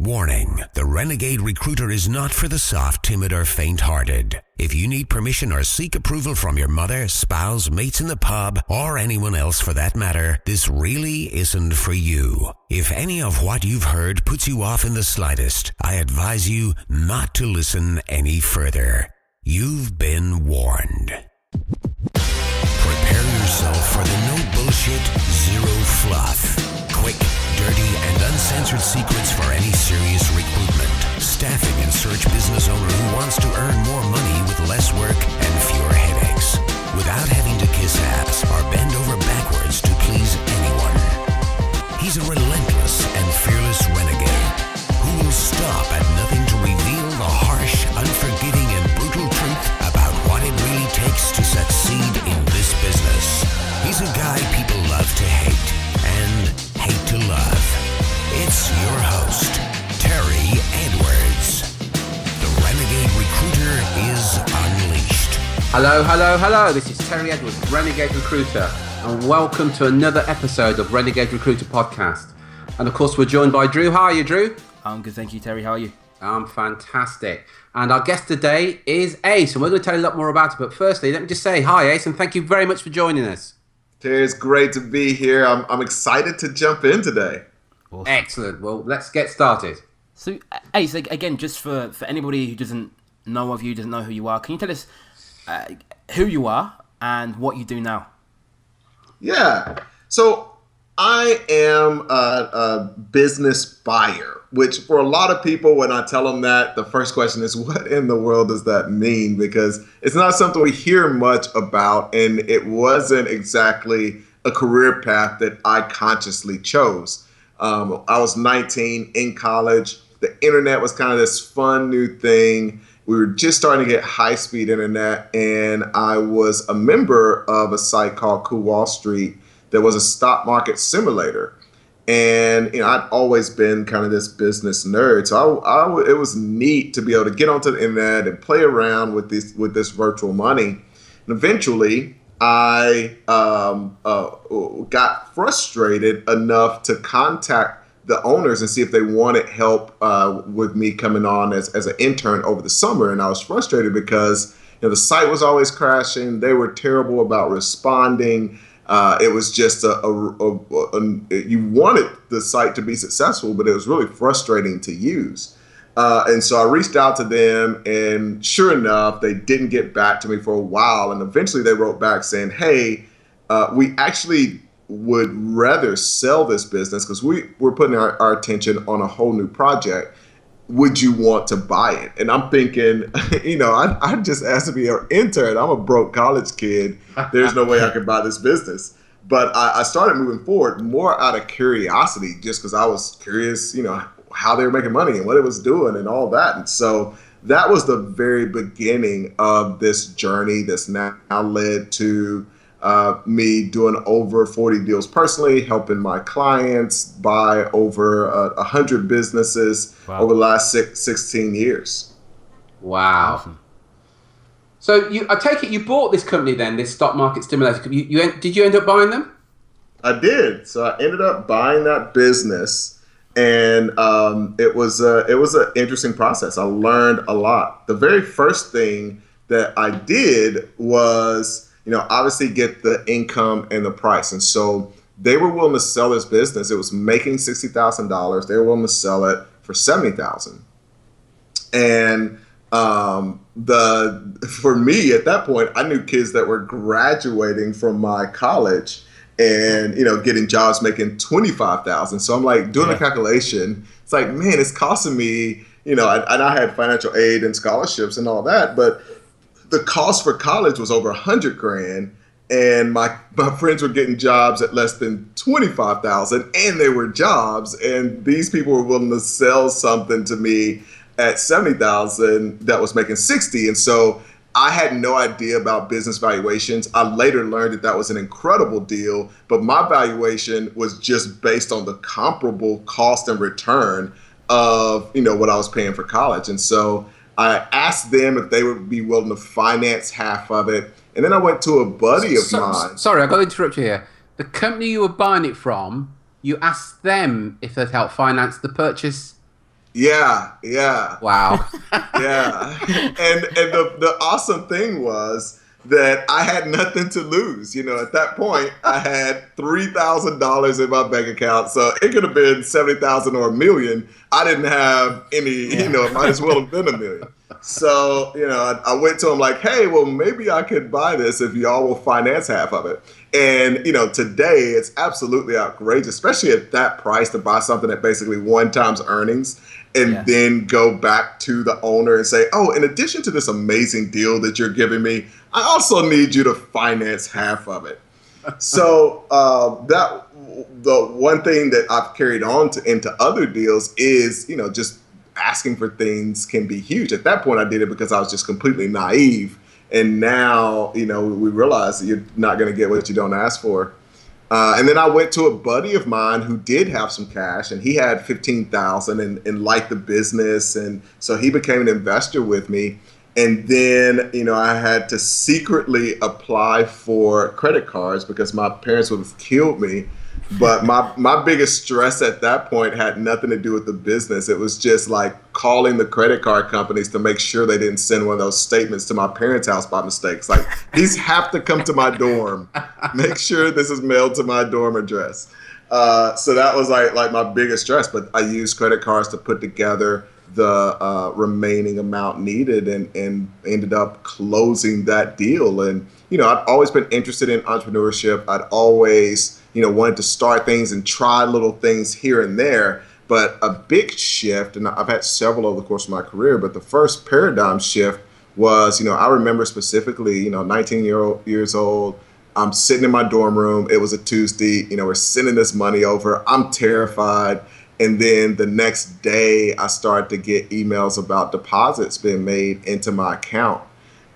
Warning, the Renegade Recruiter is not for the soft, timid, or faint-hearted. If you need permission or seek approval from your mother, spouse, mates in the pub, or anyone else for that matter, this really isn't for you. If any of what you've heard puts you off in the slightest, I advise you not to listen any further. You've been warned. Prepare yourself for the no bullshit, zero fluff. Quick, dirty, and uncensored secrets for any serious recruitment, staffing, and search business owner who wants to earn more money with less work and fewer headaches, without having to kiss ass or bend over backwards to please anyone. He's a relentless and fearless renegade who will stop at nothing to reveal the harsh, unforgiving, and brutal truth about what it really takes to succeed in this business. He's a guy people love to hate and hate to love. It's your host, Terry Edwards. The Renegade Recruiter is unleashed. Hello. This is Terry Edwards, Renegade Recruiter, and welcome to another episode of Renegade Recruiter Podcast. And of course, we're joined by Drew. How are you, Drew? I'm good, thank you, Terry. How are you? I'm fantastic. And our guest today is Ace, and we're going to tell you a lot more about it. But firstly, let me just say hi, Ace, and thank you very much for joining us. Terry, it's great to be here. I'm excited to jump in today. Awesome. Excellent. Well, let's get started. So, Ace, again, just for anybody who doesn't know of you, doesn't know who you are, can you tell us who you are and what you do now? Yeah. So I am a business buyer, which for a lot of people, when I tell them that, the first question is, what in the world does that mean? Because it's not something we hear much about, and it wasn't exactly a career path that I consciously chose. I was 19 in college. The internet was kind of this fun new thing. We were just starting to get high-speed internet, and I was a member of a site called Cool Wall Street that was a stock market simulator. And I'd always been kind of this business nerd, so it was neat to be able to get onto the internet and play around with this virtual money. And eventually, I got frustrated enough to contact the owners and see if they wanted help with me coming on as an intern over the summer. And I was frustrated because the site was always crashing. They were terrible about responding. It was just you wanted the site to be successful, but it was really frustrating to use. And so I reached out to them, and sure enough, they didn't get back to me for a while. And eventually they wrote back saying, hey, we actually would rather sell this business because we're putting our attention on a whole new project. Would you want to buy it? And I'm thinking, I just asked to be an intern. I'm a broke college kid. There's no way I could buy this business. But I started moving forward more out of curiosity, just because I was curious, how they were making money and what it was doing and all that. And so that was the very beginning of this journey that's now led to me doing over 40 deals personally, helping my clients buy over 100 businesses over the last 16 years. Wow. Awesome. So I take it you bought this company then, this stock market stimulator. Did you end up buying them? I did. So I ended up buying that business, and it was an interesting process. I learned a lot. The very first thing that I did was obviously get the income and the price. And so they were willing to sell this business. It was making $60,000. They were willing to sell it for $70,000. And for me at that point, I knew kids that were graduating from my college and, getting jobs making $25,000. So I'm like doing a calculation. It's like, man, it's costing me, and I had financial aid and scholarships and all that, but the cost for college was over $100,000, and my friends were getting jobs at less than $25,000, and they were jobs, and these people were willing to sell something to me at $70,000 that was making $60,000. And so I had no idea about business valuations. I later learned that was an incredible deal, but my valuation was just based on the comparable cost and return of what I was paying for college. And so I asked them if they would be willing to finance half of it. And then I went to a buddy of mine. Sorry, I've got to interrupt you here. The company you were buying it from, you asked them if they'd help finance the purchase Yeah. Wow. Yeah. And the awesome thing was that I had nothing to lose. At that point, I had $3,000 in my bank account. So it could have been 70,000 or $1 million. I didn't have any, it might as well have been $1 million. So, I went to him like, hey, well, maybe I could buy this if y'all will finance half of it. And, today it's absolutely outrageous, especially at that price, to buy something at basically 1 time's earnings and then go back to the owner and say, oh, in addition to this amazing deal that you're giving me, I also need you to finance half of it. So the one thing that I've carried on into other deals is, just asking for things can be huge. At that point, I did it because I was just completely naive. And now, we realize that you're not going to get what you don't ask for. And then I went to a buddy of mine who did have some cash, and he had $15,000 and liked the business. And so he became an investor with me. And then, I had to secretly apply for credit cards because my parents would have killed me. But my biggest stress at that point had nothing to do with the business. It was just like calling the credit card companies to make sure they didn't send one of those statements to my parents' house by mistake. It's like, these have to come to my dorm. Make sure this is mailed to my dorm address. So that was like my biggest stress. But I used credit cards to put together the remaining amount needed and ended up closing that deal. And, I'd always been interested in entrepreneurship. I'd always wanted to start things and try little things here and there. But a big shift, and I've had several over the course of my career, but the first paradigm shift was, I remember specifically, 19 years old, I'm sitting in my dorm room. It was a Tuesday, we're sending this money over. I'm terrified. And then the next day, I started to get emails about deposits being made into my account.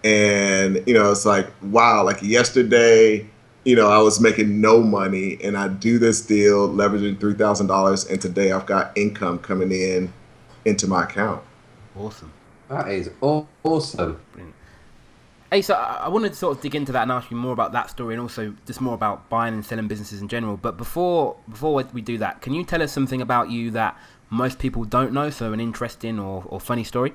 And, it's like, wow, like yesterday, I was making no money, and I do this deal leveraging $3,000, and today I've got income coming into my account. Awesome. That is awesome. Brilliant. Hey, so I wanted to sort of dig into that and ask you more about that story, and also just more about buying and selling businesses in general. But before we do that, can you tell us something about you that most people don't know? So an interesting or funny story?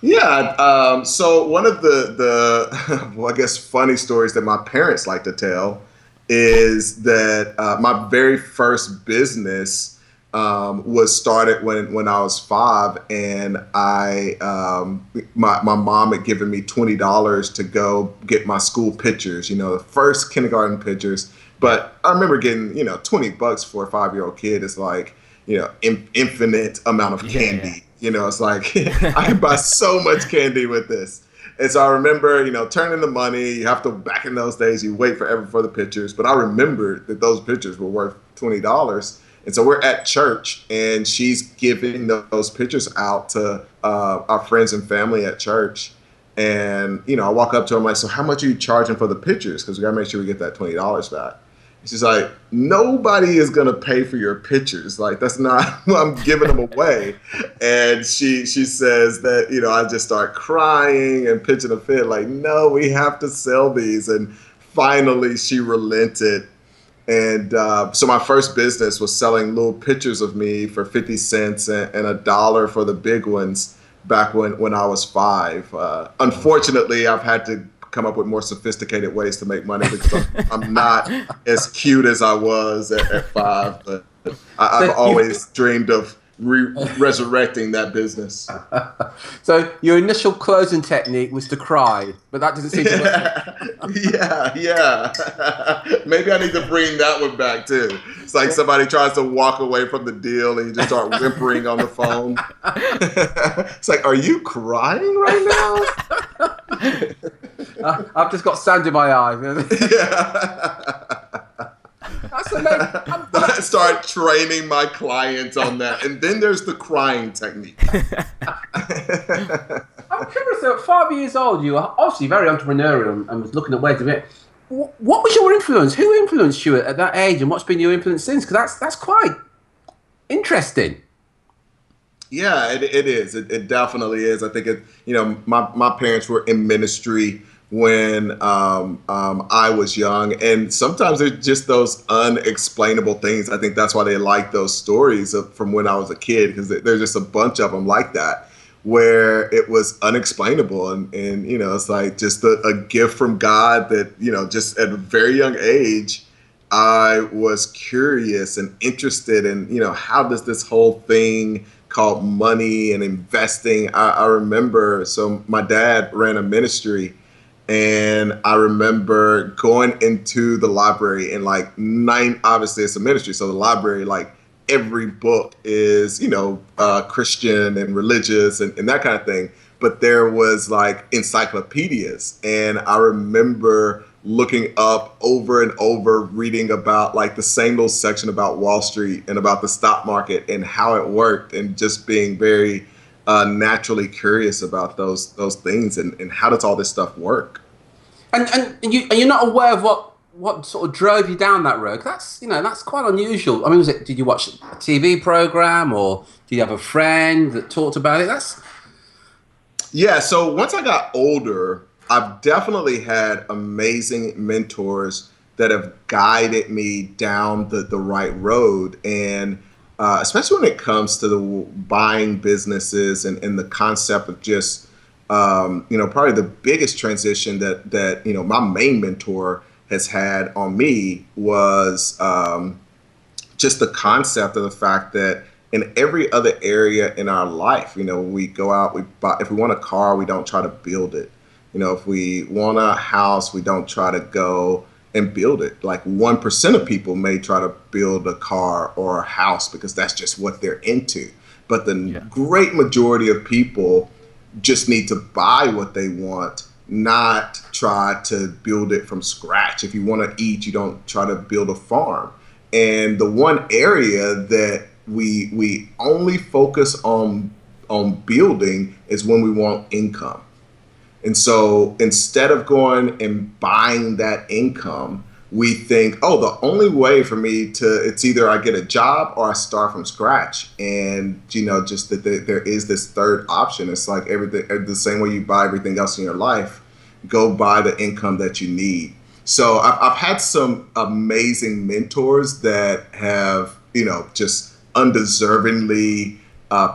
Yeah. So one of the well, I guess funny stories that my parents like to tell is that my very first business was started when I was 5, and my mom had given me $20 to go get my school pictures, the first kindergarten pictures. But I remember getting, $20 for a 5-year-old kid is like, infinite amount of candy. Yeah. It's like, I can buy so much candy with this. And so I remember, turning the money. You have to, back in those days, you wait forever for the pictures. But I remember that those pictures were worth $20. And so we're at church, and she's giving those pictures out to our friends and family at church. And, I walk up to her, I'm like, so how much are you charging for the pictures? Because we got to make sure we get that $20 back. She's like, nobody is going to pay for your pictures. Like, that's not, I'm giving them away. And she says that, I just start crying and pitching a fit. Like, no, we have to sell these. And finally, she relented. And so my first business was selling little pictures of me for 50 cents and $1 for the big ones back when I was 5. Unfortunately, I've had to come up with more sophisticated ways to make money because I'm not as cute as I was at 5. But I've always dreamed of resurrecting that business. So your initial closing technique was to cry, but that doesn't seem to work. Yeah. Maybe I need to bring that one back too. It's like somebody tries to walk away from the deal and you just start whimpering on the phone. It's like, are you crying right now? I've just got sand in my eye. Yeah. That's amazing. I start training my clients on that. And then there's the crying technique. I'm curious, at 5 years old, you were obviously very entrepreneurial and was looking at ways of it. What was your influence? Who influenced you at that age, and what's been your influence since? Because that's quite interesting. Yeah, it is. It definitely is. I think my parents were in ministry when I was young. And sometimes they're just those unexplainable things. I think that's why they like those stories from when I was a kid, because there's just a bunch of them like that, where it was unexplainable. And you know, it's like just a gift from God that, you know, just at a very young age, I was curious and interested in, you know, how does this whole thing called money and investing. I remember, so my dad ran a ministry, and I remember going into the library and like obviously it's a ministry. So the library, like every book is, you know, Christian and religious and that kind of thing. But there was like encyclopedias. And I remember looking up over and over, reading about like the same little section about Wall Street and about the stock market and how it worked, and just being very naturally curious about those things and how does all this stuff work. And you're not aware of what sort of drove you down that road? 'Cause that's, you know, that's quite unusual. I mean, did you watch a TV program, or did you have a friend that talked about it? Yeah, so once I got older, I've definitely had amazing mentors that have guided me down the right road. And especially when it comes to the buying businesses and the concept of just, you know, probably the biggest transition that, you know, my main mentor has had on me was just the concept of the fact that in every other area in our life, you know, when we go out, we buy, if we want a car, we don't try to build it. You know, if we want a house, we don't try to go and build it. Like 1% of people may try to build a car or a house because that's just what they're into. But the great majority of people just need to buy what they want, not try to build it from scratch. If you want to eat, you don't try to build a farm. And the one area that we only focus on building is when we want income. And so instead of going and buying that income, we think, oh, the only way for me it's either I get a job or I start from scratch. And, you know, just that there is this third option. It's like everything, the same way you buy everything else in your life, go buy the income that you need. So I've had some amazing mentors that have, you know, just undeservingly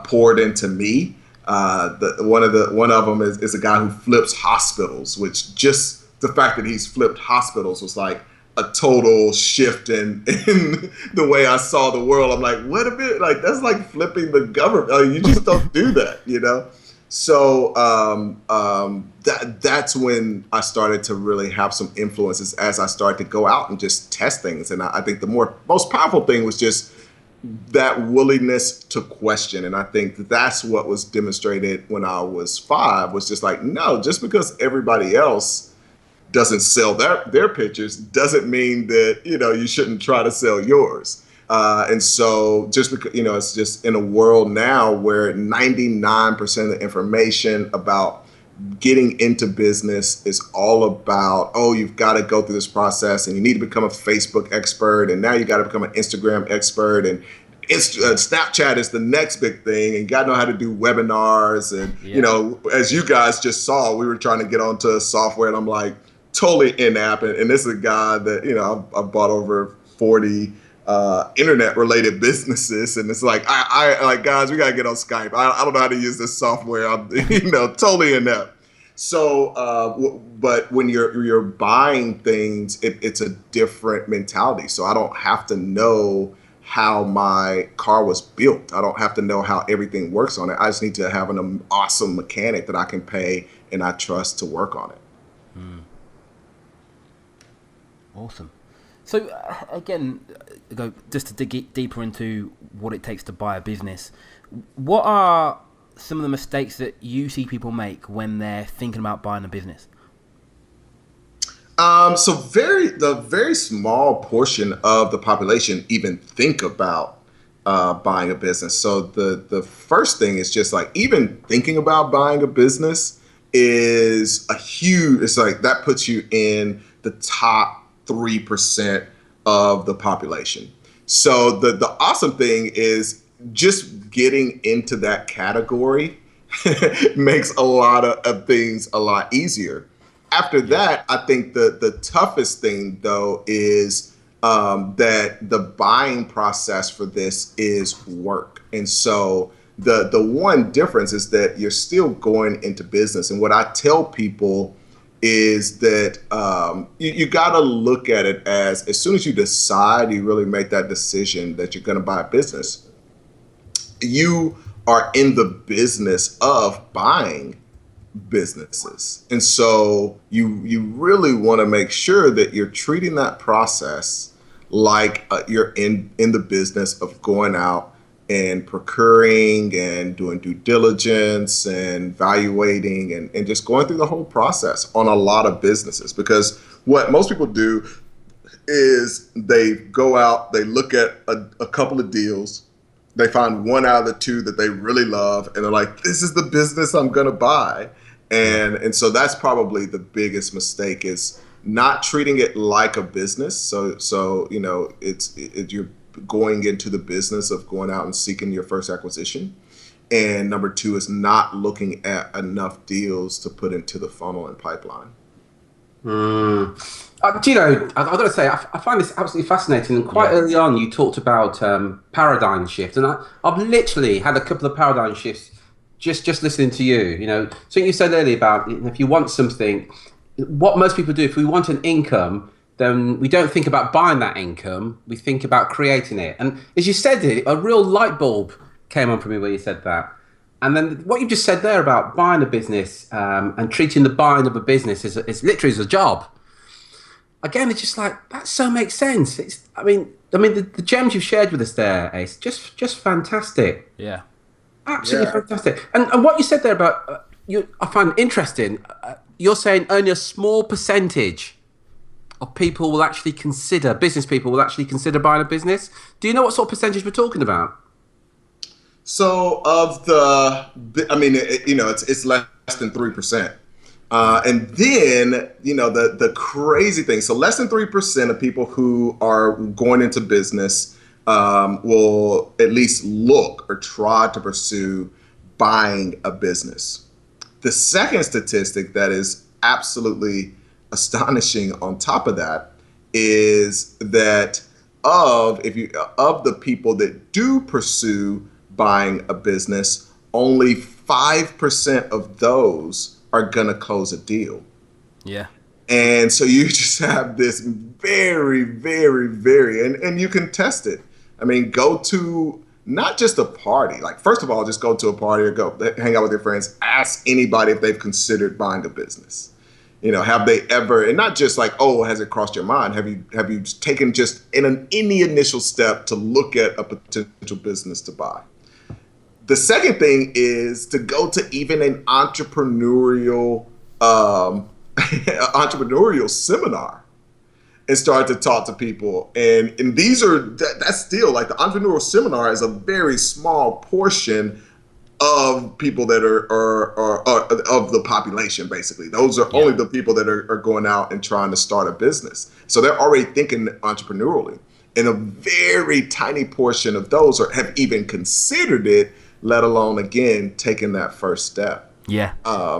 poured into me. One of them is a guy who flips hospitals, which just the fact that he's flipped hospitals was like a total shift in the way I saw the world. I'm like, wait a minute, like that's like flipping the government. Like, you just don't do that, you know? So that's when I started to really have some influences as I started to go out and just test things. And I think the most powerful thing was just that willingness to question. And I think that's what was demonstrated when I was 5, was just like, no, just because everybody else doesn't sell their pictures doesn't mean that, you know, you shouldn't try to sell yours. And so just because, you know, it's just in a world now where 99% of the information about getting into business is all about, oh, you've got to go through this process and you need to become a Facebook expert. And now you got to become an Instagram expert. And Snapchat is the next big thing. And you got to know how to do webinars. And, you know, as you guys just saw, we were trying to get onto software, and I'm like totally in-app. And this is a guy that, you know, I've bought over 40 internet related businesses, and it's like I like, guys, we gotta get on Skype. I don't know how to use this software. I'm, you know, totally inept. So but when you're buying things, it's a different mentality. So I don't have to know how my car was built. I don't have to know how everything works on it. I just need to have an awesome mechanic that I can pay and I trust to work on it. Awesome. So again, just to dig deeper into what it takes to buy a business, what are some of the mistakes that you see people make when they're thinking about buying a business? So the very small portion of the population even think about buying a business. So the first thing is just like, even thinking about buying a business is it's like that puts you in the top 3% of the population. So the awesome thing is just getting into that category makes a lot of things a lot easier. after that, I think the toughest thing though is that the buying process for this is work. And so the one difference is that you're still going into business. And what I tell people is that you got to look at it as soon as you decide, you really make that decision that you're going to buy a business, you are in the business of buying businesses. And so you really want to make sure that you're treating that process like you're in the business of going out and procuring and doing due diligence and evaluating and just going through the whole process on a lot of businesses. Because what most people do is they go out, they look at a couple of deals, they find one out of the two that they really love, and they're like, this is the business I'm going to buy. And so that's probably the biggest mistake, is not treating it like a business. So you know, you're going into the business of going out and seeking your first acquisition. And number two is not looking at enough deals to put into the funnel and pipeline. Do you know, I've got to say, I find this absolutely fascinating. And quite early on, you talked about paradigm shift. And I've literally had a couple of paradigm shifts just listening to you. You know, something you said earlier about if you want something, what most people do, if we want an income, then we don't think about buying that income. We think about creating it. And as you said it, a real light bulb came on for me when you said that. And then what you just said there about buying a business and treating the buying of a business as literally as a job. Again, it's just like, that so makes sense. I mean, the gems you've shared with us there, Ace, just fantastic. Yeah. Absolutely fantastic. And what you said there about, I find interesting, you're saying only a small percentage of people will actually consider, business people will actually consider buying a business. Do you know what sort of percentage we're talking about? So of the, I mean, it's less than 3%. And then, you know, the crazy thing, so less than 3% of people who are going into business will at least look or try to pursue buying a business. The second statistic that is absolutely astonishing on top of that is that of the people that do pursue buying a business, only 5% of those are going to close a deal. Yeah. And so you just have this very, very, very, and you can test it. I mean, go to not just a party. Like, first of all, just go to a party or go hang out with your friends. Ask anybody if they've considered buying a business. You know, have they ever, and not just like, oh, has it crossed your mind? Have you taken just any initial step to look at a potential business to buy? The second thing is to go to even an entrepreneurial seminar and start to talk to people. And these are, that's still like the entrepreneurial seminar is a very small portion of people that are of the population, basically. Those are only the people that are going out and trying to start a business. So they're already thinking entrepreneurially. And a very tiny portion of those have even considered it, let alone, again, taking that first step. Yeah.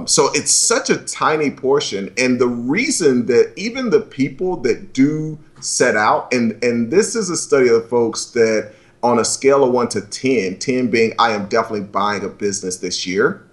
So it's such a tiny portion. And the reason that even the people that do set out, and this is a study of folks that on a scale of 1 to 10, 10 being I am definitely buying a business this year,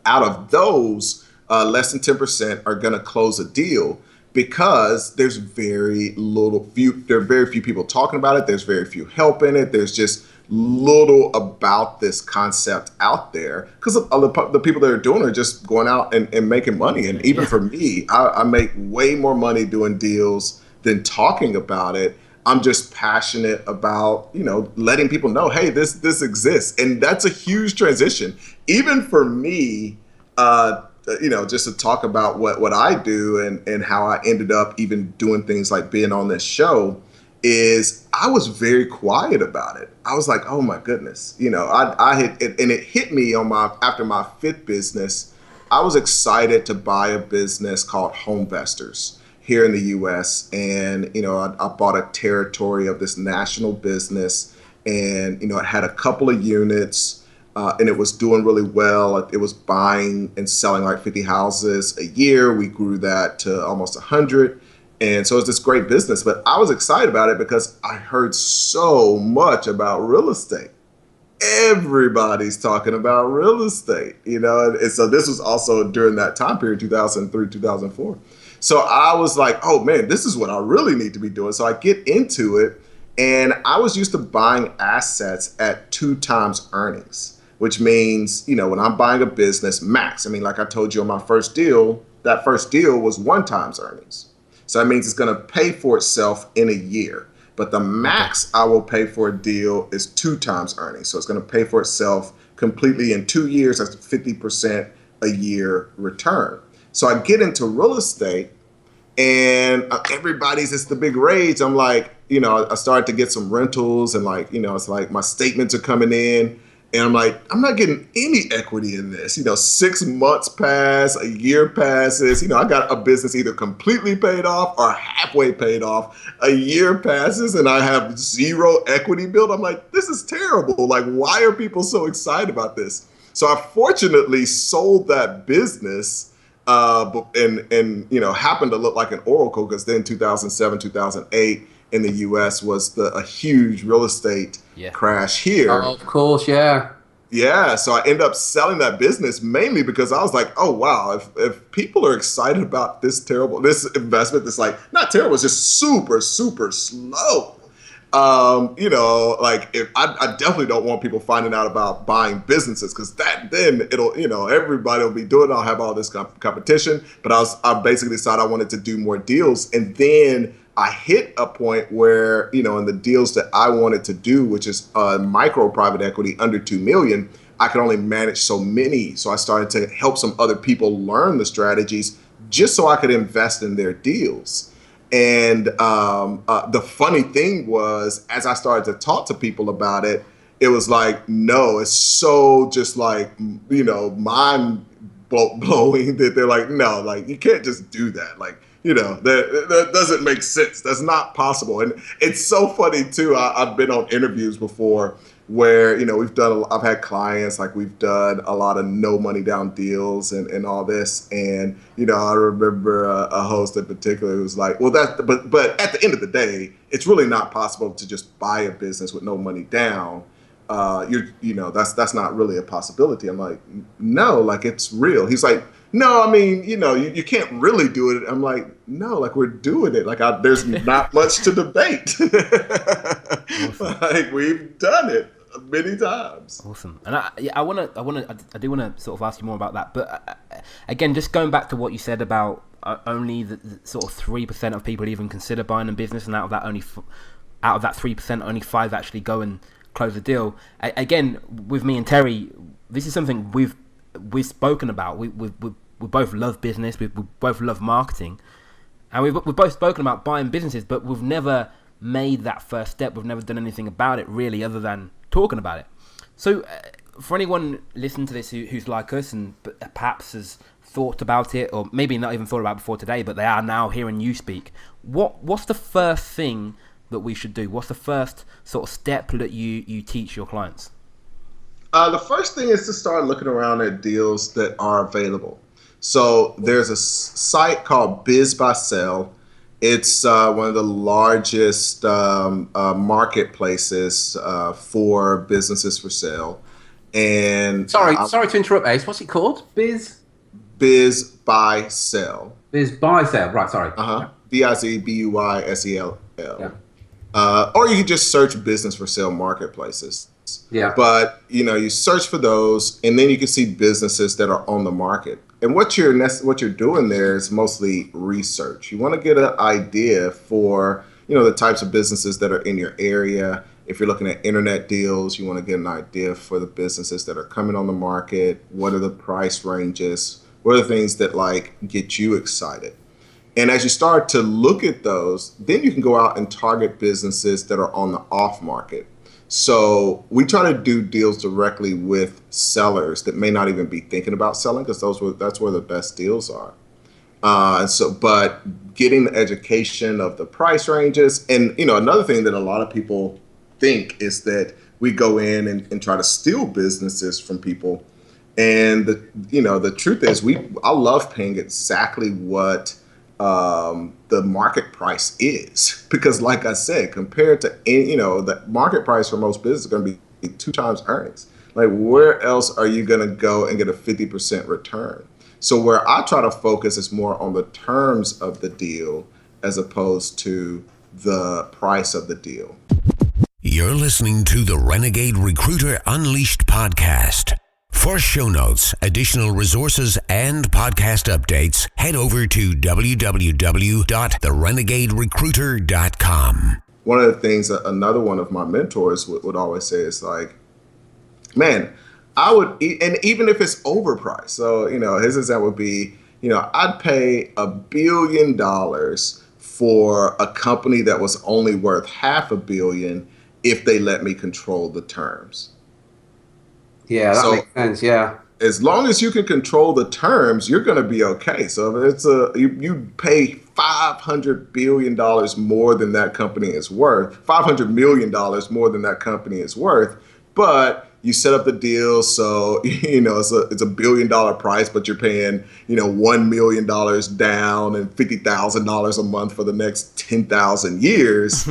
out of those, less than 10% are going to close a deal because there's very few people talking about it. There's very few help in it. There's just little about this concept out there because the people that are doing it are just going out and making money. And even for me, I make way more money doing deals than talking about it. I'm just passionate about, you know, letting people know, hey, this exists. And that's a huge transition. Even for me, you know, just to talk about what I do and how I ended up even doing things like being on this show is I was very quiet about it. I was like, oh my goodness, you know, I had, and it hit me after my fifth business. I was excited to buy a business called Homevestors here in the U.S. And, you know, I bought a territory of this national business and, you know, it had a couple of units. and it was doing really well. It was buying and selling like 50 houses a year. We grew that to almost 100. And so it's this great business. But I was excited about it because I heard so much about real estate. Everybody's talking about real estate, and so this was also during that time period, 2003, 2004. So I was like, oh man, this is what I really need to be doing. So I get into it, and I was used to buying assets at 2 times earnings, which means, when I'm buying a business max, like I told you on my first deal, that first deal was 1 times earnings. So that means it's going to pay for itself in a year. But the max I will pay for a deal is 2 times earnings. So it's going to pay for itself completely in 2 years. That's 50% a year return. So I get into real estate, and it's the big rage. I'm like, I started to get some rentals, and it's like my statements are coming in. And I'm like, I'm not getting any equity in this. 6 months pass, a year passes. I got a business either completely paid off or halfway paid off. A year passes and I have 0 equity built. I'm like, this is terrible. Like, why are people so excited about this? So I fortunately sold that business and happened to look like an oracle, because then 2007, 2008 in the U.S. was a huge real estate crash here. Oh, of course, yeah. Yeah, so I ended up selling that business mainly because I was like, oh, wow, if people are excited about this investment that's like, not terrible, it's just super, super slow. If I definitely don't want people finding out about buying businesses, because then it'll, everybody will be doing it. I'll have all this competition. But I basically decided I wanted to do more deals. And then I hit a point where, in the deals that I wanted to do, which is micro private equity under 2 million, I could only manage so many. So I started to help some other people learn the strategies just so I could invest in their deals. And the funny thing was, as I started to talk to people about it, it was like, no, it's so just like, mind blowing that they're like, no, like you can't just do that. Like, that doesn't make sense. That's not possible. And it's so funny too. I've been on interviews before where, I've had clients, like we've done a lot of no money down deals and all this. And, I remember a host in particular who was like, well, but at the end of the day, it's really not possible to just buy a business with no money down. That's not really a possibility. I'm like, no, like it's real. He's like, no, I mean, you can't really do it. I'm like, no, like we're doing it. Like there's not much to debate. Awesome. Like we've done it many times. Awesome. And I do want to sort of ask you more about that. But again, just going back to what you said about only the sort of 3% of people even consider buying a business, and out of that 3%, only 5 actually go and close the deal. Again, with me and Terry, this is something we've spoken about. We both love business. We both love marketing, and we've both spoken about buying businesses, but we've never made that first step. We've never done anything about it really, other than talking about it. So for anyone listening to this who's like us and perhaps has thought about it, or maybe not even thought about it before today, but they are now hearing you speak, what's the first thing that we should do? What's the first sort of step that you teach your clients? The first thing is to start looking around at deals that are available. So there's a site called Biz by Sell. It's one of the largest marketplaces for businesses for sale. And sorry to interrupt, Ace. What's it called? Biz by Sell. Biz by Sell. Right. Sorry. BIZBUYSELL. Yeah. Or you can just search business for sale marketplaces. Yeah. But you search for those, and then you can see businesses that are on the market. And what you're doing there is mostly research. You want to get an idea for the types of businesses that are in your area. If you're looking at internet deals, you want to get an idea for the businesses that are coming on the market. What are the price ranges? What are the things that get you excited? And as you start to look at those, then you can go out and target businesses that are on the off market. So we try to do deals directly with sellers that may not even be thinking about selling, because that's where the best deals are. But getting the education of the price ranges, and another thing that a lot of people think is that we go in and try to steal businesses from people. And the truth is, I love paying exactly what the market price is, because like I said, compared to the market price for most businesses is going to be 2 times earnings. Like, where else are you going to go and get a 50% return? So where I try to focus is more on the terms of the deal as opposed to the price of the deal. You're listening to the Renegade Recruiter Unleashed podcast. For show notes, additional resources, and podcast updates, head over to www.therenegaderecruiter.com. One of the things that another one of my mentors would always say is like, man, I would, and even if it's overpriced. So, his example would be, I'd pay $1 billion for a company that was only worth $500 million if they let me control the terms. Yeah, that makes sense. Yeah. As long as you can control the terms, you're going to be okay. So if it's you pay $500 billion more than that company is worth, $500 million more than that company is worth, but you set up the deal so it's a $1 billion price, but you're paying $1 million down and $50,000 a month for the next 10,000 years.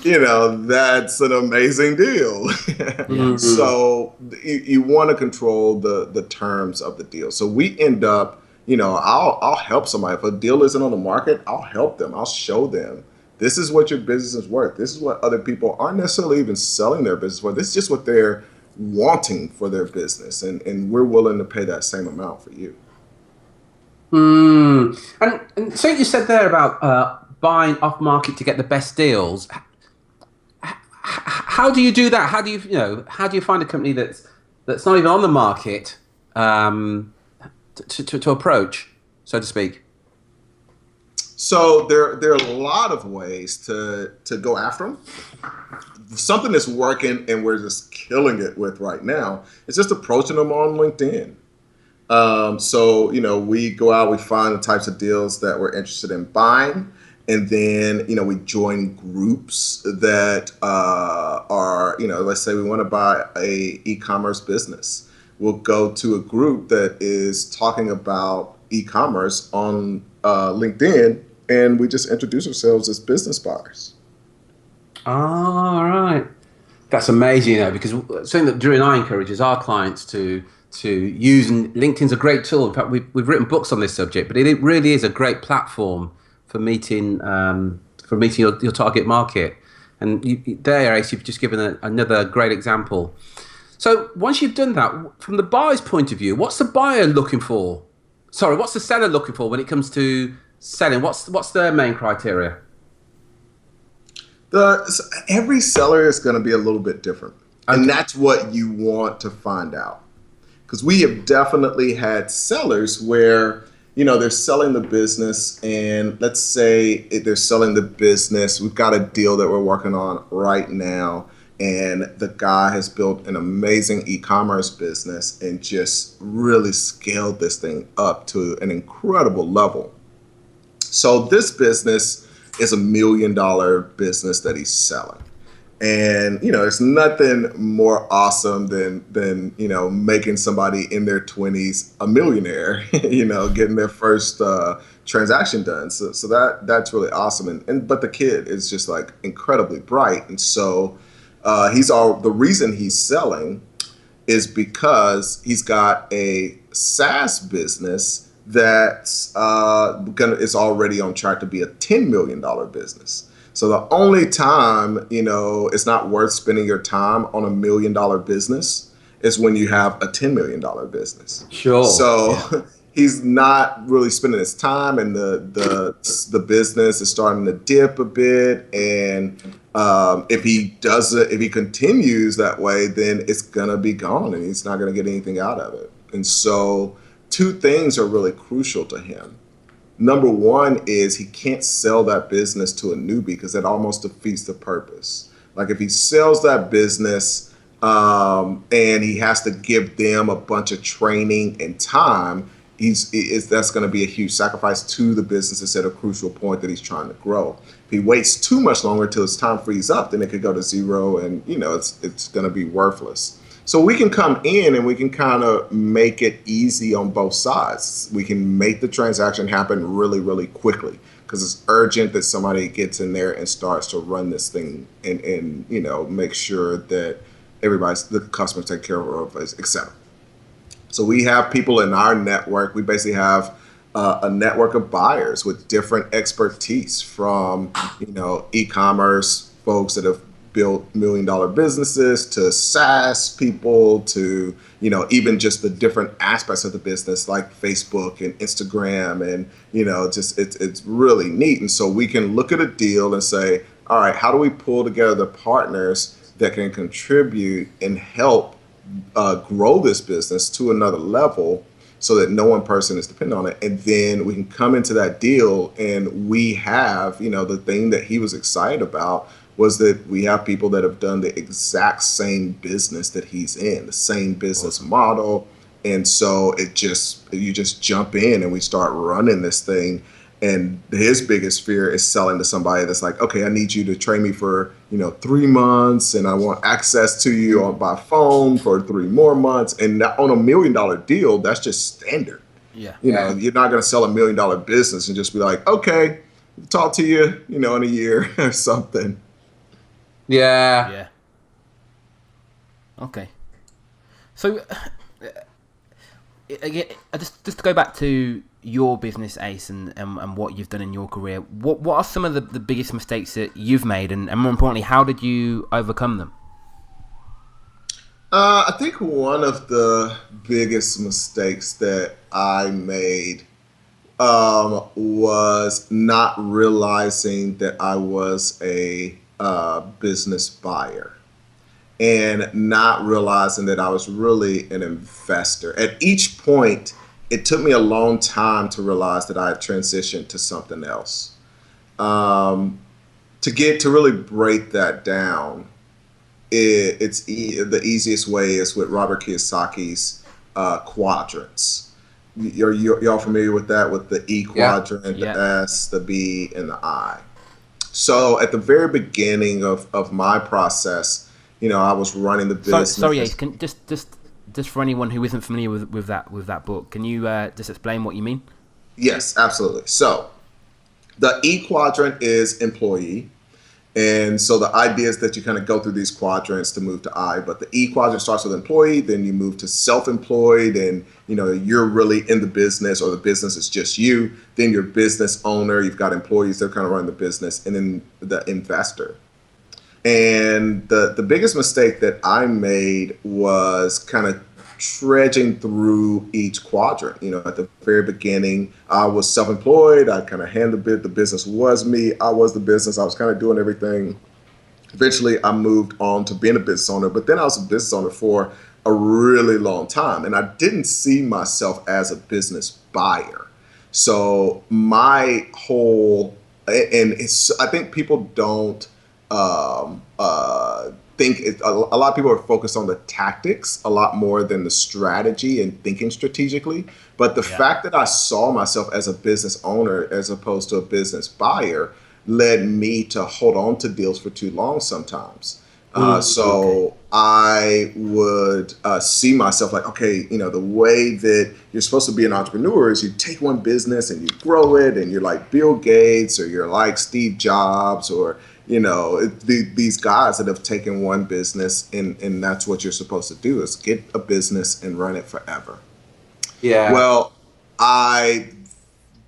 That's an amazing deal. Mm-hmm. So you want to control the terms of the deal. So we end up, I'll help somebody. If a deal isn't on the market, I'll help them. I'll show them, this is what your business is worth. This is what other people aren't necessarily even selling their business for. This is just what they're wanting for their business. And we're willing to pay that same amount for you. And so you said there about buying off market to get the best deals. How do you do that? How do you find a company that's not even on the market to approach, so to speak? So there are a lot of ways to go after them. Something that's working and we're just killing it with right now is just approaching them on LinkedIn. So we go out, we find the types of deals that we're interested in buying. And then, we join groups that are, let's say we want to buy a e-commerce business. We'll go to a group that is talking about e-commerce on LinkedIn, and we just introduce ourselves as business buyers. All right. That's amazing, because something that Drew and I encourage is our clients to use, and LinkedIn's a great tool. In fact, we've written books on this subject, but it really is a great platform for meeting your target market. And there, Ace, you've just given another great example. So once you've done that, from the buyer's point of view, what's the buyer looking for? Sorry, what's the seller looking for when it comes to selling? What's their main criteria? Every seller is going to be a little bit different. Okay. And that's what you want to find out. Because we have definitely had sellers where they're selling the business, and let's say they're selling the business. We've got a deal that we're working on right now, and the guy has built an amazing e-commerce business and just really scaled this thing up to an incredible level. So this business is $1 million business that he's selling. And, there's nothing more awesome than making somebody in their 20s a millionaire, getting their first transaction done. So that's really awesome. But the kid is just like incredibly bright. And so the reason he's selling is because he's got a SaaS business that's is already on track to be a $10 million business. So the only time, it's not worth spending your time on $1 million business is when you have a $10 million business. Sure. So he's not really spending his time, and the business is starting to dip a bit. And if he continues that way, then it's gonna be gone, and he's not gonna get anything out of it. And so 2 things are really crucial to him. Number one is he can't sell that business to a newbie, because that almost defeats the purpose. Like if he sells that business and he has to give them a bunch of training and time, that's going to be a huge sacrifice to the business at a crucial point that he's trying to grow. If he waits too much longer until his time frees up, then it could go to zero, and it's going to be worthless. So we can come in and we can kind of make it easy on both sides. We can make the transaction happen really, really quickly because it's urgent that somebody gets in there and starts to run this thing and make sure that the customers take care of, etc. So we have people in our network. We basically have a network of buyers with different expertise from, e-commerce folks that have built $1 million businesses to SaaS people to, even just the different aspects of the business like Facebook and Instagram and, it's really neat. And so we can look at a deal and say, all right, how do we pull together the partners that can contribute and help grow this business to another level so that no one person is dependent on it. And then we can come into that deal and we have, the thing that he was excited about was that we have people that have done the exact same business that he's in, the same business model. And so you just jump in and we start running this thing. And his biggest fear is selling to somebody that's like, okay, I need you to train me for, 3 months and I want access to you by phone for 3 more months. And on $1 million deal, that's just standard. Yeah. You're not going to sell $1 million business and just be like, okay, talk to you, in a year or something. Yeah. Yeah. Okay. So, again, just to go back to your business, Ace, and what you've done in your career, what are some of the biggest mistakes that you've made, and more importantly, how did you overcome them? I think one of the biggest mistakes that I made was not realizing that I was a business buyer and not realizing that I was really an investor. At each point, it took me a long time to realize that I had transitioned to something else. To really break that down, the easiest way is with Robert Kiyosaki's quadrants. Y'all familiar with that? With the E quadrant, Yeah. the S, the B, and the I. So at the very beginning of my process, I was running the business. Sorry, Ace. Can just for anyone who isn't familiar with that book, can you just explain what you mean? Yes, absolutely. So the E quadrant is employee. And so the idea is that you kind of go through these quadrants to move to I, but the E quadrant starts with employee, then you move to self-employed, and you're really in the business, or the business is just you. Then you're business owner, you've got employees that kind of run the business, and then the investor. And the biggest mistake that I made was kind of trudging through each quadrant. At the very beginning, I was self-employed. I kind of handled it. The business was me. I was the business. I was kind of doing everything. Eventually, I moved on to being a business owner, but then I was a business owner for a really long time, and I didn't see myself as a business buyer. So my whole, I think people don't think a lot of people are focused on the tactics a lot more than the strategy and thinking strategically. But the fact that I saw myself as a business owner as opposed to a business buyer led me to hold on to deals for too long sometimes. I would see myself like, okay, the way that you're supposed to be an entrepreneur is you take one business and you grow it, and you're like Bill Gates, or you're like Steve Jobs, or these guys that have taken one business and that's what you're supposed to do is get a business and run it forever. Yeah. Well, I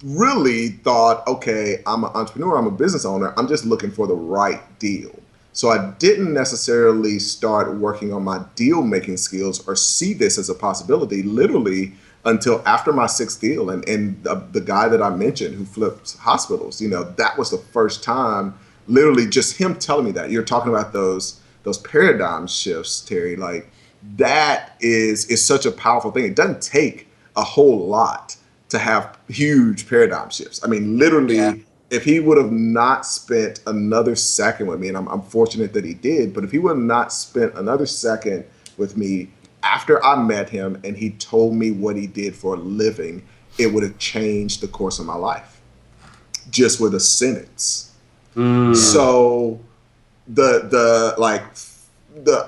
really thought, okay, I'm an entrepreneur, I'm a business owner, I'm just looking for the right deal. So I didn't necessarily start working on my deal making skills or see this as a possibility literally until after my 6th deal. And the guy that I mentioned who flips hospitals, that was the first time, literally just him telling me that. You're talking about those paradigm shifts, Terry. Like, that is such a powerful thing. It doesn't take a whole lot to have huge paradigm shifts. I mean, literally, if he would have not spent another second with me, and I'm fortunate that he did, but if he would have not spent another second with me after I met him and he told me what he did for a living it would have changed the course of my life just with a sentence. So the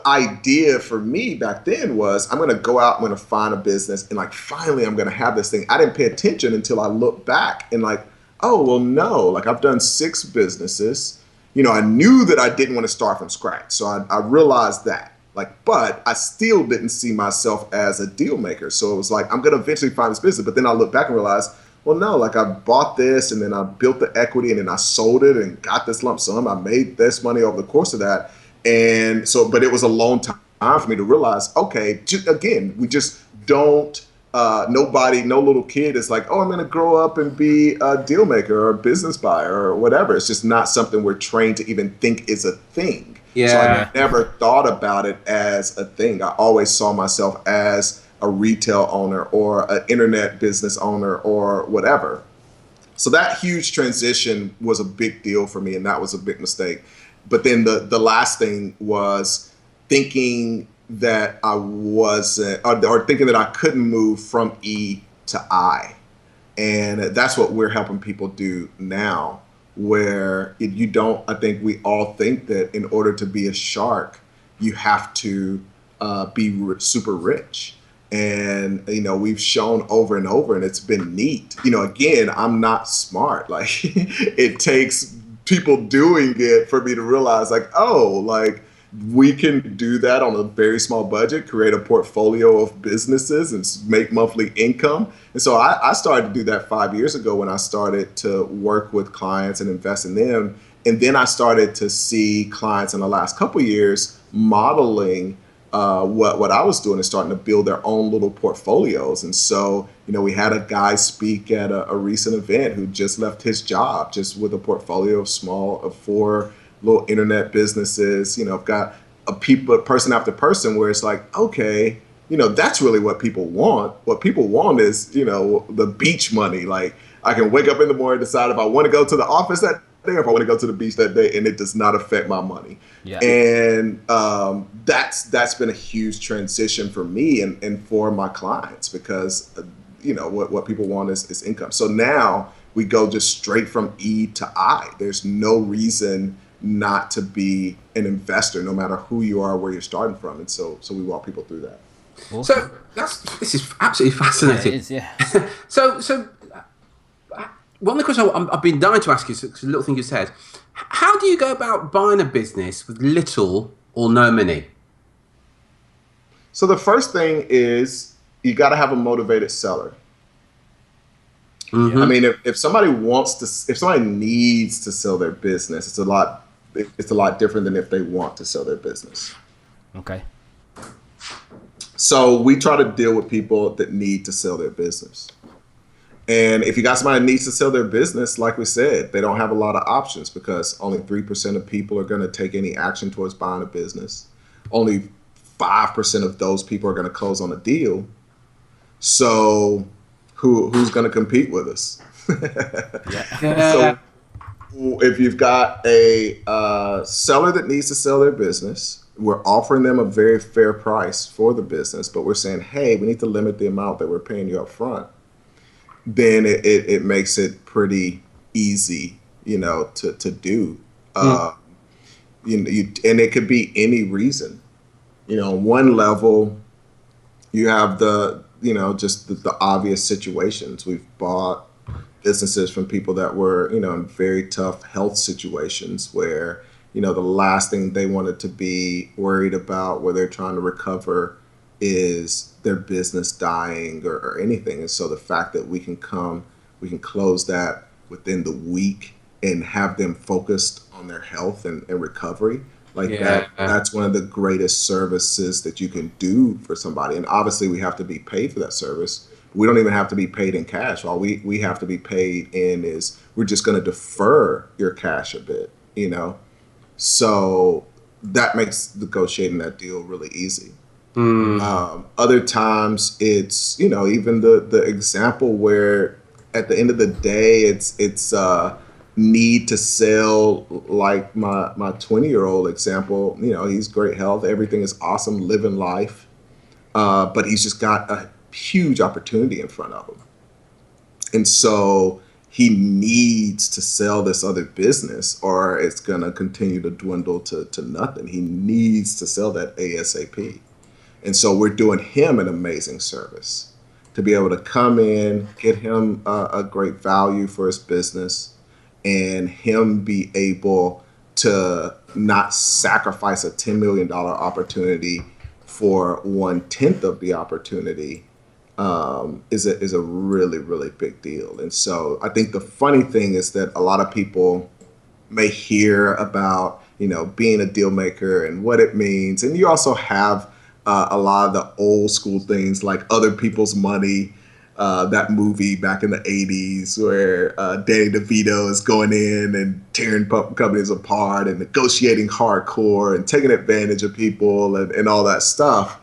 idea for me back then was, I'm going to go out, I'm going to find a business, and like finally I'm going to have this thing. I didn't pay attention until I looked back and like, oh, well, no, like I've done 6 businesses. You know, I knew that I didn't want to start from scratch. So I realized that, like, but I still didn't see myself as a deal maker. So it was like, I'm going to eventually find this business. But then I look back and realize, well, no, like I bought this and then I built the equity and then I sold it and got this lump sum. I made this money over the course of that. And so, but it was a long time for me to realize, okay, again, we just don't, nobody, no little kid is like, oh, I'm going to grow up and be a deal maker or a business buyer or whatever. It's just not something we're trained to even think is a thing. Yeah. So I never thought about it as a thing. I always saw myself as a retail owner or an internet business owner or whatever. So that huge transition was a big deal for me, and that was a big mistake. But then the last thing was thinking that I wasn't, or thinking that I couldn't move from E to I. And that's what we're helping people do now, where you don't, I think we all think that in order to be a shark, you have to be super rich. And, you know, we've shown over and over, and it's been neat. You know, again, I'm not smart. Like, it takes people doing it for me to realize, like, oh, like, we can do that on a very small budget, create a portfolio of businesses and make monthly income. And so I started to do that 5 years ago when I started to work with clients and invest in them. And then I started to see clients in the last couple of years modeling what I was doing and starting to build their own little portfolios. And so, you know, we had a guy speak at a recent event who just left his job just with a portfolio of 4 little internet businesses. You know, I've got person after person where it's like, okay, you know, that's really what people want. What people want is, you know, the beach money. Like, I can wake up in the morning, decide if I want to go to the office that day or if I want to go to the beach that day, and it does not affect my money. Yeah. And that's been a huge transition for me and for my clients, because, you know, what people want is income. So now we go just straight from E to I. There's no reason not to be an investor, no matter who you are, where you're starting from. And so we walk people through that. Awesome. So this is absolutely fascinating. Yeah, it is, yeah. So one of the questions I've been dying to ask you, a little thing you said, how do you go about buying a business with little or no money? So the first thing is you got to have a motivated seller. Mm-hmm. I mean, if somebody needs to sell their business, it's a lot different than if they want to sell their business. Okay. So we try to deal with people that need to sell their business. And if you got somebody that needs to sell their business, like we said, they don't have a lot of options, because only 3% of people are going to take any action towards buying a business. Only 5% of those people are going to close on a deal. So who's going to compete with us? Yeah. So if you've got a seller that needs to sell their business, we're offering them a very fair price for the business, but we're saying, hey, we need to limit the amount that we're paying you up front. Then it makes it pretty easy, you know, to do. You know, and it could be any reason. You know, on one level, you have just the obvious situations. We've bought businesses from people that were, you know, in very tough health situations where, you know, the last thing they wanted to be worried about where they're trying to recover is their business dying or anything. And so the fact that we can close that within the week and have them focused on their health and recovery, that's one of the greatest services that you can do for somebody. And obviously we have to be paid for that service. We don't even have to be paid in cash. All we have to be paid in is we're just going to defer your cash a bit, you know? So that makes negotiating that deal really easy. Other times it's, you know, even the example where at the end of the day, it's need to sell, like my 20-year-old example. You know, he's great health, everything is awesome, living life, but he's just got a huge opportunity in front of him. And so he needs to sell this other business or it's going to continue to dwindle to nothing. He needs to sell that ASAP. And so we're doing him an amazing service to be able to come in, get him a great value for his business, and him be able to not sacrifice a $10 million opportunity for 1/10 of the opportunity is a really, really big deal. And so I think the funny thing is that a lot of people may hear about, being a deal maker and what it means. And you also have a lot of the old school things like Other People's Money, that movie back in the 80s where Danny DeVito is going in and tearing companies apart and negotiating hardcore and taking advantage of people and all that stuff.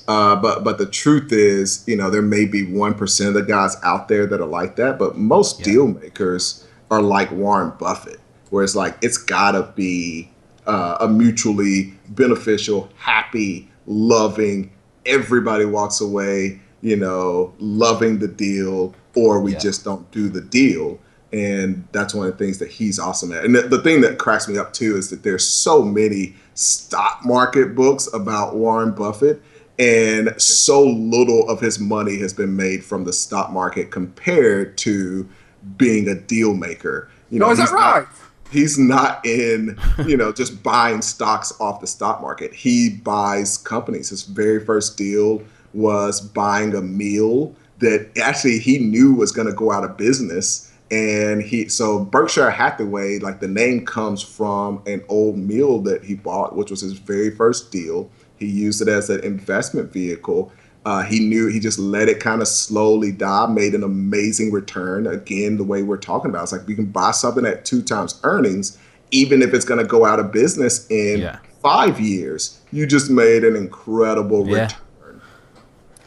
But the truth is, there may be 1% of the guys out there that are like that, but most deal makers are like Warren Buffett, where it's like it's gotta be a mutually beneficial, happy, loving. Everybody walks away, loving the deal, or we just don't do the deal. And that's one of the things that he's awesome at. And the thing that cracks me up too is that there's so many stock market books about Warren Buffett, and so little of his money has been made from the stock market compared to being a deal maker. Is that right? He's not in, just buying stocks off the stock market. He buys companies. His very first deal was buying a meal that actually he knew was going to go out of business. And so Berkshire Hathaway, like the name comes from an old meal that he bought, which was his very first deal. He used it as an investment vehicle. He just let it kind of slowly die, made an amazing return. Again, the way we're talking about, it's like you can buy something at 2 times earnings, even if it's going to go out of business in 5 years. You just made an incredible return.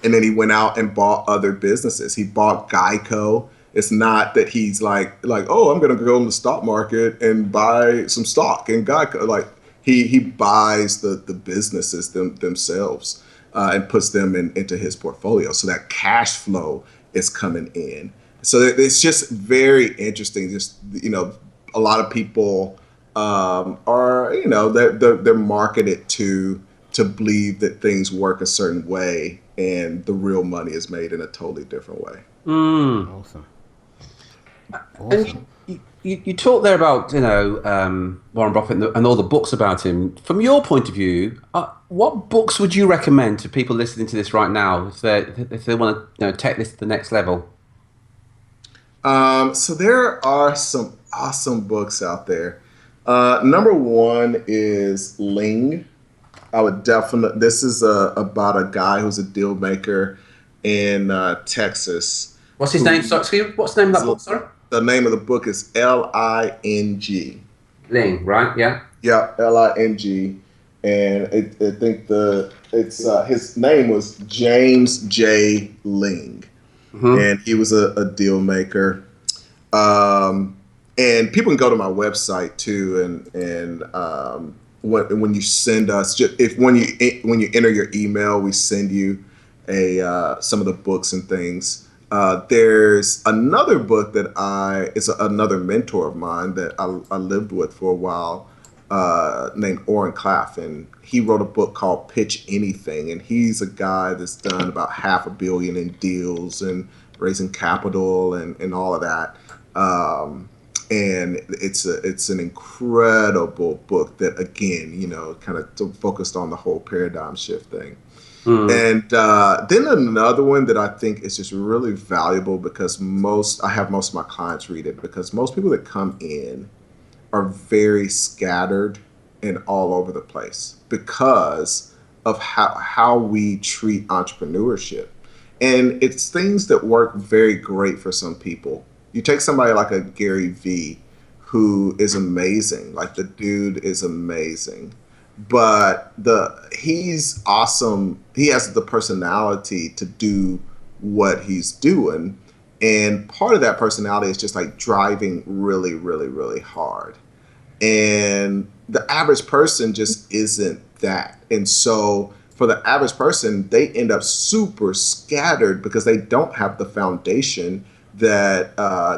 And then he went out and bought other businesses. He bought Geico. It's not that he's like, oh, I'm going to go in the stock market and buy some stock in Geico. Like he buys the businesses themselves. And puts them into his portfolio. So that cash flow is coming in. So it's just very interesting. Just, a lot of people are, they're marketed to believe that things work a certain way and the real money is made in a totally different way. Awesome. And you talked there about, Warren Buffett and all the books about him. From your point of view, what books would you recommend to people listening to this right now if they want to take this to the next level? So there are some awesome books out there. Number one is Ling. This is about a guy who's a deal maker in Texas. What's his name? Sorry, what's the name of that book? Sorry. The name of the book is Ling. Ling, right? Yeah. Yeah, Ling. And I think his name was James J. Ling, and he was a deal maker. And people can go to my website too, and when you send us, when you enter your email, we send you some of the books and things. There's another book that is another mentor of mine that I lived with for a while, named Orrin Claff, and he wrote a book called Pitch Anything, and he's a guy that's done about $500 million in deals and raising capital and all of that. And it's an incredible book that, again, kind of focused on the whole paradigm shift thing. And then another one that I think is just really valuable because I have most of my clients read it, because most people that come in are very scattered and all over the place because of how we treat entrepreneurship. And it's things that work very great for some people. You take somebody like a Gary Vee, who is amazing. Like, the dude is amazing. But he's awesome. He has the personality to do what he's doing. And part of that personality is just like driving really, really, really hard. And the average person just isn't that. And so for the average person, they end up super scattered because they don't have the foundation that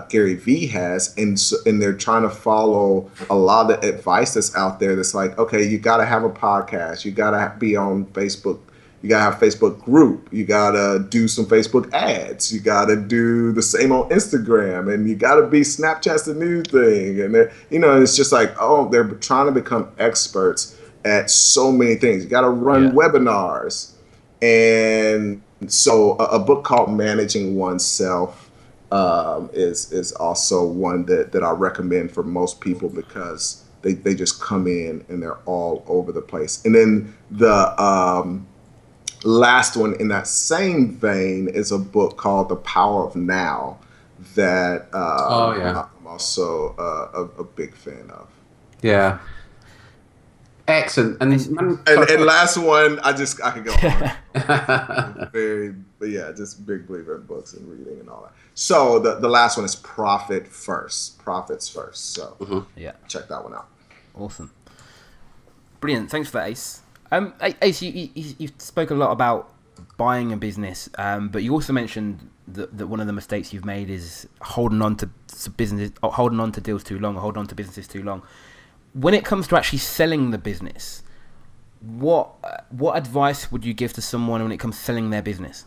Gary Vee has, and they're trying to follow a lot of the advice that's out there. That's like, okay, you got to have a podcast, you got to be on Facebook, you got to have a Facebook group, you got to do some Facebook ads, you got to do the same on Instagram, and you got to be Snapchat's the new thing, and it's just like, oh, they're trying to become experts at so many things. You got to run webinars, and so a book called Managing Oneself is also one that I recommend for most people, because they just come in and they're all over the place. And then the last one in that same vein is a book called The Power of Now that I'm also a big fan of. Yeah. Excellent. And last one, I could go on. Just big believer in books and reading and all that. So the last one is Profits First. So check that one out. Awesome. Brilliant. Thanks for that, Ace. Ace, you spoke a lot about buying a business, but you also mentioned that one of the mistakes you've made is holding on to deals too long, or holding on to businesses too long. When it comes to actually selling the business, what advice would you give to someone when it comes to selling their business?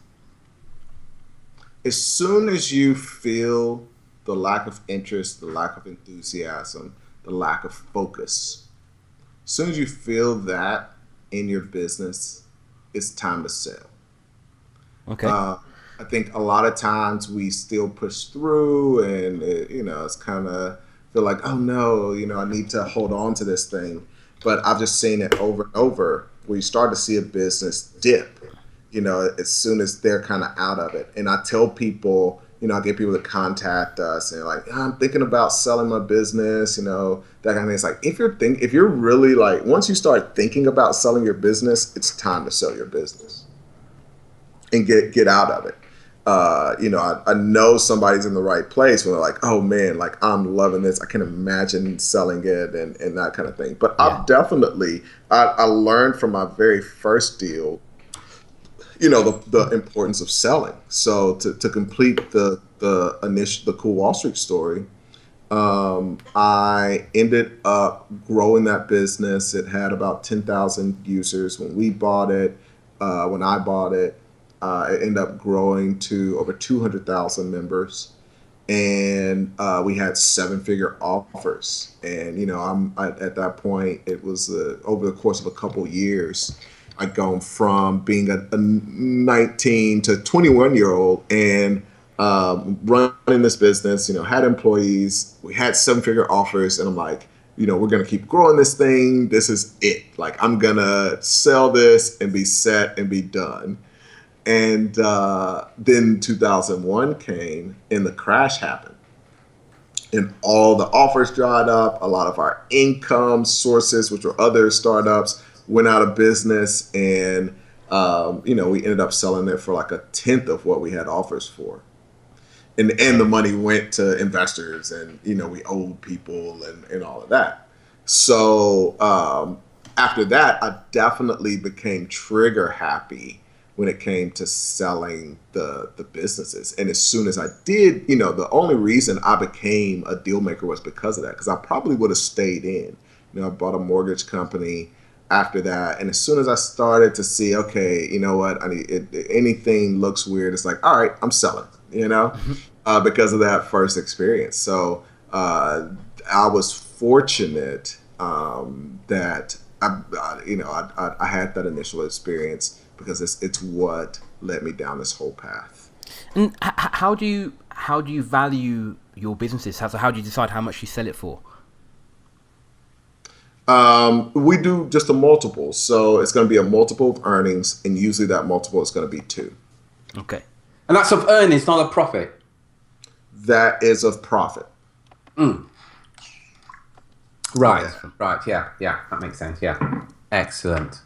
As soon as you feel the lack of interest, the lack of enthusiasm, the lack of focus, as soon as you feel that in your business, it's time to sell. Okay. I think a lot of times we still push through, and it's kind of feel like, oh no, I need to hold on to this thing. But I've just seen it over and over, where you start to see a business dip, as soon as they're kind of out of it. And I tell people, I get people to contact us and like, I'm thinking about selling my business, that kind of thing. It's like, if you're really like, once you start thinking about selling your business, it's time to sell your business and get out of it. I know somebody's in the right place when they're like, oh man, like I'm loving this. I can imagine selling it and that kind of thing. But I've definitely, I learned from my very first deal, the importance of selling. So to complete the Cool Wall Street story, I ended up growing that business. It had about 10,000 users when we bought it. When I bought it, it ended up growing to over 200,000 members, and we had 7-figure offers. And at that point, it was over the course of a couple years, I'd gone from being a 19 to 21-year-old and running this business. Had employees. We had 7-figure offers, and I'm like, we're gonna keep growing this thing. This is it. Like, I'm gonna sell this and be set and be done. And then 2001 came, and the crash happened, and all the offers dried up. A lot of our income sources, which were other startups, went out of business, and we ended up selling it for like 1/10 of what we had offers for. And the money went to investors, and we owed people and all of that. So after that, I definitely became trigger happy when it came to selling the businesses. And as soon as I did, the only reason I became a deal maker was because of that, because I probably would have stayed in. I bought a mortgage company after that. And as soon as I started to see, okay, you know what, anything looks weird, it's like, all right, I'm selling, because of that first experience. So I was fortunate that I had that initial experience, because it's what led me down this whole path. And how do you value your businesses? How do you decide how much you sell it for? We do just a multiple. So it's going to be a multiple of earnings, and usually that multiple is going to be 2. Okay. And that's of earnings, not of profit? That is of profit. Right, yeah, that makes sense, yeah. Excellent.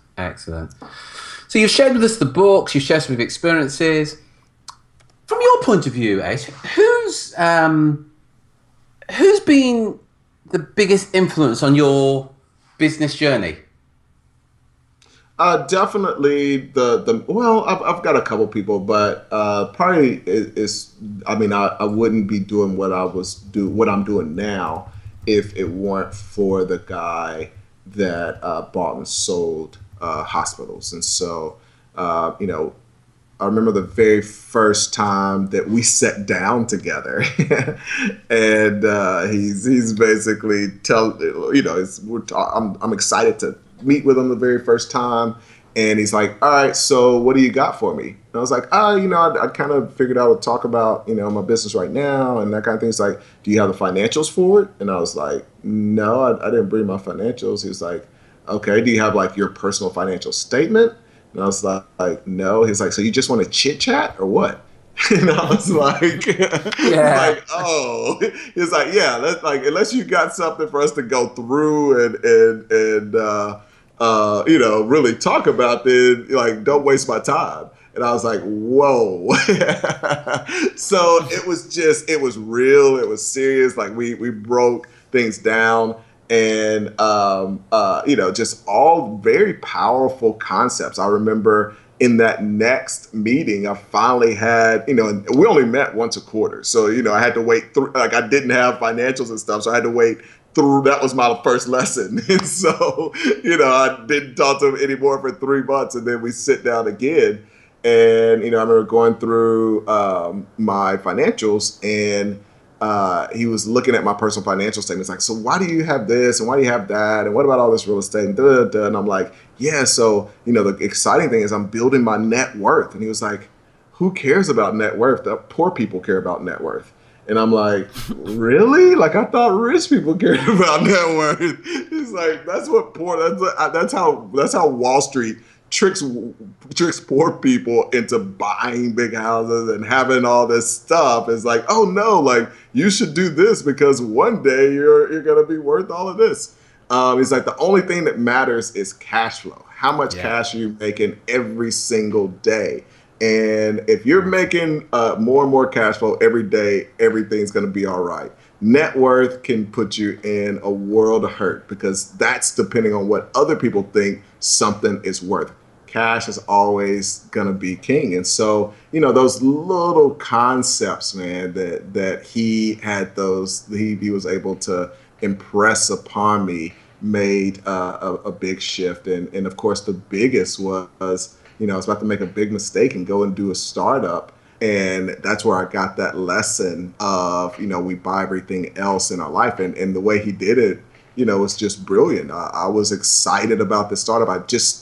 So you've shared with us the books, you've shared some experiences. From your point of view, Ace, who's been the biggest influence on your business journey? Definitely the well, I've got a couple people, but probably is I mean, I wouldn't be doing what I'm doing now if it weren't for the guy that bought and sold hospitals. And so, you know, I remember the very first time that we sat down together, and he's basically I'm excited to meet with him the very first time, and he's like, all right, so what do you got for me? And I was like, I kind of figured I would talk about my business right now and that kind of thing. He's like, do you have the financials for it? And I was like, no, I didn't bring my financials. He was like, okay, do you have like your personal financial statement? And I was like, no. He's like, so you just want to chit chat or what? And I was like, Yeah. like, oh, he's like, yeah, that's like, unless you got something for us to go through and really talk about, then like, don't waste my time. And I was like, whoa. So it was real. It was serious. Like we broke things down, and just all very powerful concepts. I remember in that next meeting, I finally had, and we only met once a quarter. So, I had to wait through, like I didn't have financials and stuff. So I had to wait through, that was my first lesson. And so, I didn't talk to him anymore for 3 months. And then we sit down again. And, I remember going through my financials, and he was looking at my personal financial statements like, so why do you have this and why do you have that and what about all this real estate and da, da, da. And I'm like, yeah, so the exciting thing is I'm building my net worth. And he was like, who cares about net worth? The poor people care about net worth. And I'm like, really? Like I thought rich people cared about net worth. He's like, that's how Wall Street tricks poor people into buying big houses and having all this stuff. It's like, oh no, like you should do this because one day you're gonna be worth all of this. He's like, the only thing that matters is cash flow. How much cash are you making every single day? And if you're making more and more cash flow every day, everything's gonna be all right. Net worth can put you in a world of hurt because that's depending on what other people think something is worth. Cash is always gonna be king. And so, those little concepts, man, that he had he was able to impress upon me made a big shift. And of course, the biggest was, I was about to make a big mistake and go and do a startup. And that's where I got that lesson of, we buy everything else in our life. And the way he did it, was just brilliant. I was excited about the startup. I just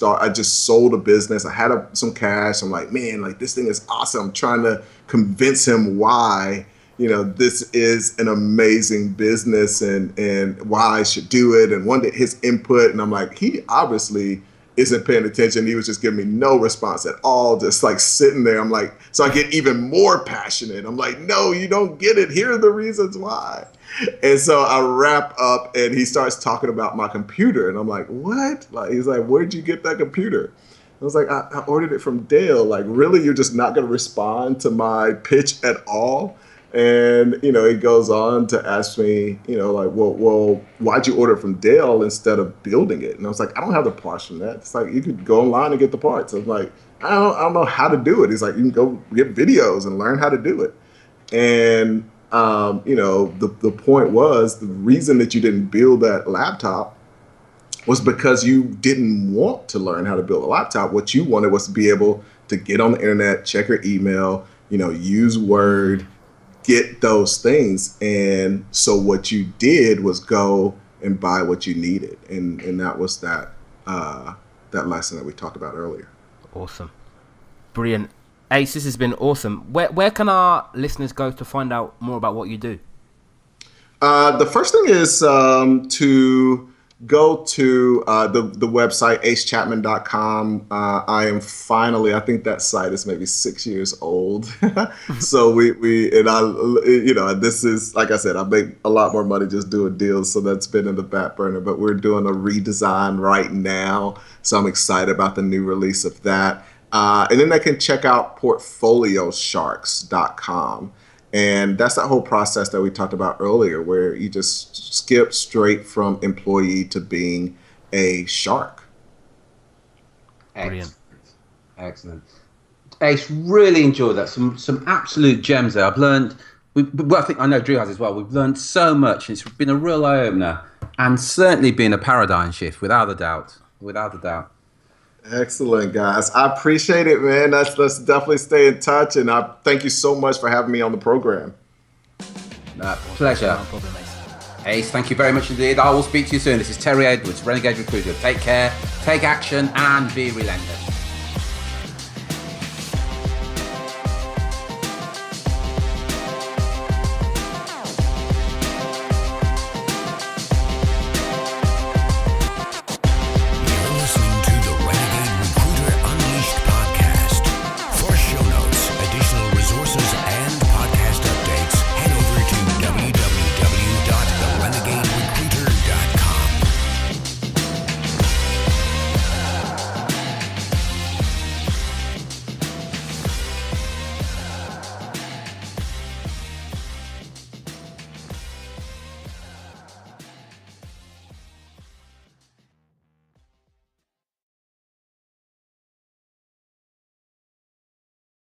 sold a business. I had some cash. I'm like, man, like this thing is awesome. I'm trying to convince him why, this is an amazing business and why I should do it. And one day his input, and I'm like, he obviously isn't paying attention. He was just giving me no response at all, just like sitting there. I'm like, so I get even more passionate. I'm like, no, you don't get it. Here are the reasons why. And so I wrap up and he starts talking about my computer. And I'm like, what? Like, he's like, where'd you get that computer? I was like, I ordered it from Dell. Like, really? You're just not going to respond to my pitch at all? And, he goes on to ask me, like, well, why'd you order it from Dell instead of building it? And I was like, I don't have the parts from that. It's like, you could go online and get the parts. I was like, I don't know how to do it. He's like, you can go get videos and learn how to do it. And, the point was the reason that you didn't build that laptop was because you didn't want to learn how to build a laptop. What you wanted was to be able to get on the internet, check your email, use Word, get those things. And so what you did was go and buy what you needed. And that was that lesson that we talked about earlier. Awesome. Brilliant. Ace, this has been awesome. Where can our listeners go to find out more about what you do? The first thing is to go to the website, acechapman.com. I am finally, I think that site is maybe 6 years old. So this is, like I said, I make a lot more money just doing deals. So that's been in the back burner, but we're doing a redesign right now. So I'm excited about the new release of that. And then they can check out portfoliosharks.com. And that's that whole process that we talked about earlier, where you just skip straight from employee to being a shark. Brilliant. Excellent. Ace, really enjoyed that. Some absolute gems there. I've learned. Well, I think I know Drew has as well. We've learned so much. It's been a real eye opener, and certainly been a paradigm shift, without a doubt. Without a doubt. Excellent, guys. I appreciate it, man. Let's definitely stay in touch, and I thank you so much for having me on the program. Pleasure. No problem, Ace. Ace, thank you very much indeed. I will speak to you soon. This is Terry Edwards, Renegade Recruiter. Take care, take action, and be relentless.